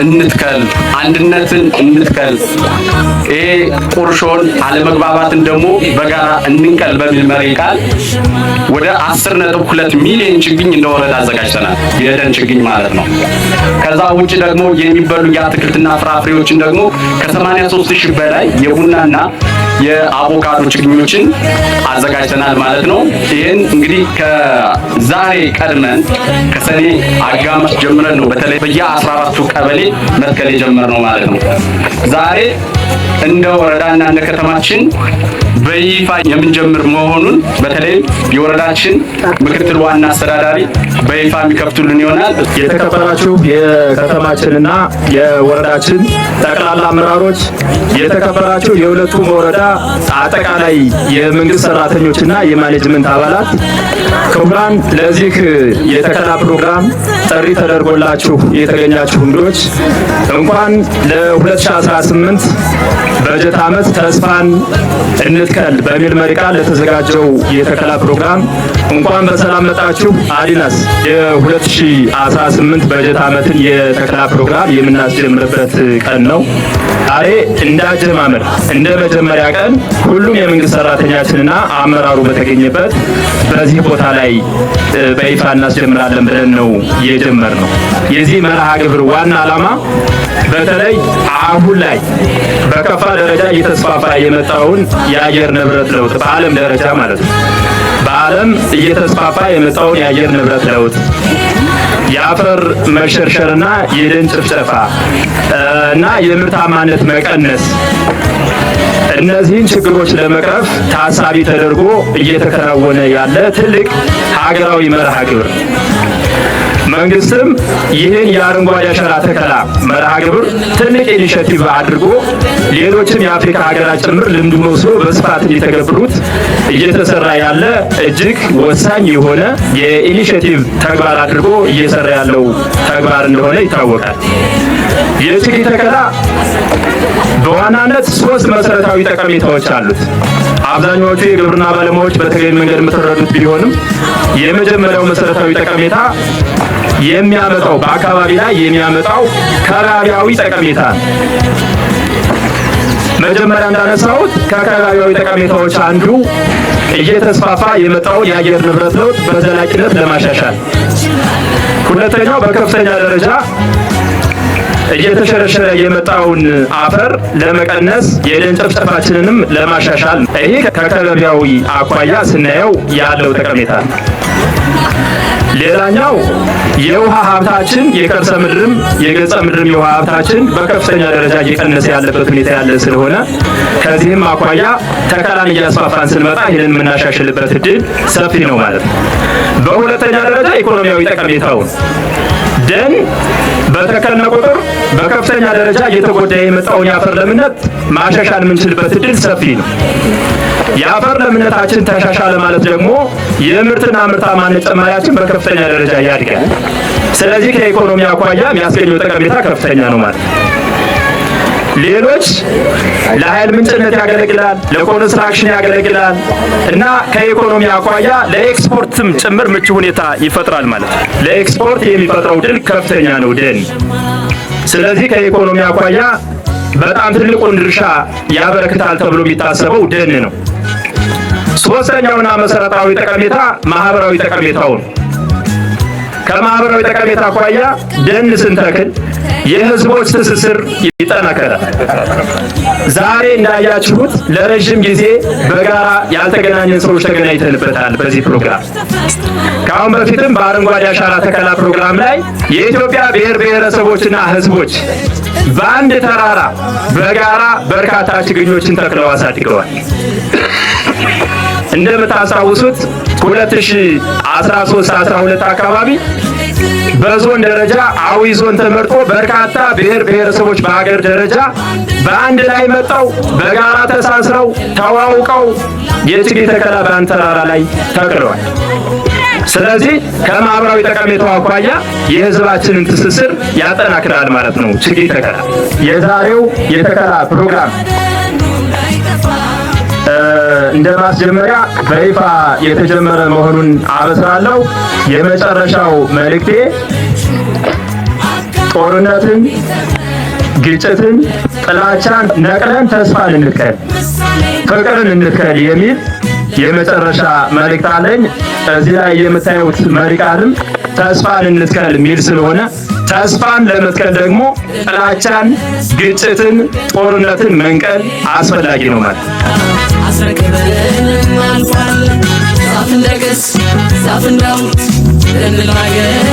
እንትከል፣ አንድነትን እንትከል፣ ቁርሾን አለመግባባትን ደግሞ በጋራ እንንቀል በሚል መሪ ቃል ወደ 10.2 ሚሊዮን ችግኝ እንደወረዳ አዘጋጅተናል። የደን ችግኝ ማለት ነው። ከዛ ውጭ ደግሞ የሚበሉ የአትክልትና ፍራፍሬዎችን ደግሞ ከ83,000 በላይ የቡናና የአቮካዶ ችግኞችን አዘጋጅተናል ማለት ነው። ይህን እንግዲህ ከዛሬ ቀድመን ከሰኔ አጋማሽ ጀምረን ነው በተለይ በየ14ቱ ቀበሌ መትከል የጀመርነው ማለት ነው። ዛሬ እንደ ወረዳና እንደ ከተማችን በይፋ የምንጀምር መሆኑን በተለይ የወረዳችን ምክትል ዋና አስተዳዳሪ በይፋ የሚከፍቱልን ይሆናል። የተከበራችሁ የከተማችንና የወረዳችን ጠቅላላ አመራሮች፣ የተከበራችሁ የሁለቱም ወረዳ አጠቃላይ የመንግስት ሰራተኞችና የማኔጅመንት አባላት፣ ክቡራን ለዚህ የተከላ ፕሮግራም ጥሪ ተደርጎላችሁ የተገኛችሁ እንግዶች እንኳን ለ2018 በጀት ዓመት ተስፋን እንትከል በሚል መሪ ቃል ለተዘጋጀው የተከላ ፕሮግራም እንኳን በሰላም መጣችሁ። አዲናስ የ2018 በጀት ዓመትን የተከላ ፕሮግራም የምናስጀምርበት ቀን ነው። ዛሬ እንዳጀማመር እንደ መጀመሪያ ቀን ሁሉም የመንግስት ሰራተኛችንና አመራሩ በተገኘበት በዚህ ቦታ ላይ በይፋ እናስጀምራለን ብለን ነው የጀመርነው። የዚህ መርሃ ግብር ዋና ዓላማ በተለይ አሁን ላይ በከፋ ደረጃ እየተስፋፋ የመጣውን የአየር ንብረት ለውጥ በዓለም ደረጃ ማለት ነው በዓለም እየተስፋፋ የመጣውን የአየር ንብረት ለውጥ፣ የአፈር መሸርሸርና የደን ጭፍጨፋ እና የምርታማነት መቀነስ እነዚህን ችግሮች ለመቅረፍ ታሳቢ ተደርጎ እየተከናወነ ያለ ትልቅ ሀገራዊ መርሃ ግብር መንግስትም ይህን የአረንጓዴ አሻራ ተከላ መርሃ ግብር ትልቅ ኢኒሼቲቭ አድርጎ ሌሎችም የአፍሪካ ሀገራት ጭምር ልምድ ወስዶ በስፋት እንዲተገብሩት እየተሰራ ያለ እጅግ ወሳኝ የሆነ የኢኒሼቲቭ ተግባር አድርጎ እየሰራ ያለው ተግባር እንደሆነ ይታወቃል። የችግኝ ተከላ በዋናነት 3 መሰረታዊ ጠቀሜታዎች አሉት። አብዛኛዎቹ የግብርና ባለሙያዎች በተገቢ መንገድ የምትረዱት ቢሆንም የመጀመሪያው መሰረታዊ ጠቀሜታ የሚያመጣው በአካባቢ ላይ የሚያመጣው ከባቢያዊ ጠቀሜታ መጀመሪያ እንዳነሳሁት ከከባቢያዊ ጠቀሜታዎች አንዱ እየተስፋፋ የመጣውን የአየር ንብረት ለውጥ በዘላቂነት ለማሻሻል፣ ሁለተኛው በከፍተኛ ደረጃ እየተሸረሸረ የመጣውን አፈር ለመቀነስ የደን ጭፍጨፋችንንም ለማሻሻል ይሄ ከከባቢያዊ አኳያ ስናየው ያለው ጠቀሜታ ነው። ሌላኛው የውሃ ሀብታችን የከርሰ ምድርም የገጸ ምድርም የውሃ ሀብታችን በከፍተኛ ደረጃ እየቀነሰ ያለበት ሁኔታ ያለ ስለሆነ ከዚህም አኳያ ተከላን እያስፋፋን ስንመጣ ይህንን የምናሻሽልበት እድል ሰፊ ነው ማለት ነው። በሁለተኛ ደረጃ ኢኮኖሚያዊ ጠቀሜታው ደን በተከልነ ቁጥር በከፍተኛ ደረጃ እየተጎዳ የመጣውን የአፈር ለምነት ማሻሻል የምንችልበት እድል ሰፊ ነው። የአፈር ለምነታችን ተሻሻለ ማለት ደግሞ የምርትና ምርታማነት ጭማሪያችን በከፍተኛ ደረጃ ያድጋል። ስለዚህ ከኢኮኖሚ አኳያ የሚያስገኘው ጠቀሜታ ከፍተኛ ነው ማለት ነው። ሌሎች ለኃይል ምንጭነት ያገለግላል፣ ለኮንስትራክሽን ያገለግላል እና ከኢኮኖሚ አኳያ ለኤክስፖርትም ጭምር ምቹ ሁኔታ ይፈጥራል ማለት ነው። ለኤክስፖርት የሚፈጥረው ድል ከፍተኛ ነው ደን። ስለዚህ ከኢኮኖሚ አኳያ በጣም ትልቁን ድርሻ ያበረክታል ተብሎ የሚታሰበው ደን ነው። ሶስተኛውና መሰረታዊ ጠቀሜታ ማህበራዊ ጠቀሜታው ነው። ከማህበራዊ ጠቀሜታ አኳያ ደን ስንተክል የህዝቦች ትስስር ይጠናከራል። ዛሬ እንዳያችሁት ለረጅም ጊዜ በጋራ ያልተገናኘን ሰዎች ተገናኝተንበታል በዚህ ፕሮግራም። ከአሁን በፊትም በአረንጓዴ አሻራ ተከላ ፕሮግራም ላይ የኢትዮጵያ ብሔር ብሔረሰቦችና ህዝቦች በአንድ ተራራ በጋራ በርካታ ችግኞችን ተክለው አሳድገዋል። እንደምታስታውሱት 2013-12 አካባቢ በዞን ደረጃ አዊ ዞን ተመርጦ በርካታ ብሔር ብሔረሰቦች በሀገር ደረጃ በአንድ ላይ መጣው በጋራ ተሳስረው ተዋውቀው የችግኝ ተከላ በአንድ ተራራ ላይ ተክለዋል። ስለዚህ ከማህበራዊ ጠቀሜታው አኳያ የህዝባችንን ትስስር ያጠናክራል ማለት ነው ችግኝ ተከላ። የዛሬው የተከላ ፕሮግራም እንደ ማስጀመሪያ በይፋ የተጀመረ መሆኑን አበስራለሁ። የመጨረሻው መልእክቴ ጦርነትን፣ ግጭትን፣ ጥላቻን ነቅለን ተስፋን እንትከል፣ ፍቅርን እንትከል የሚል የመጨረሻ መልእክት አለኝ። እዚህ ላይ የምታዩት መሪ ቃልም ተስፋን እንትከል የሚል ስለሆነ ተስፋን ለመትከል ደግሞ ጥላቻን፣ ግጭትን፣ ጦርነትን መንቀል አስፈላጊ ነው ማለት አስረክበን አልፏል ዛፍ እንደገስ ዛፍ እንዳውት እንናገር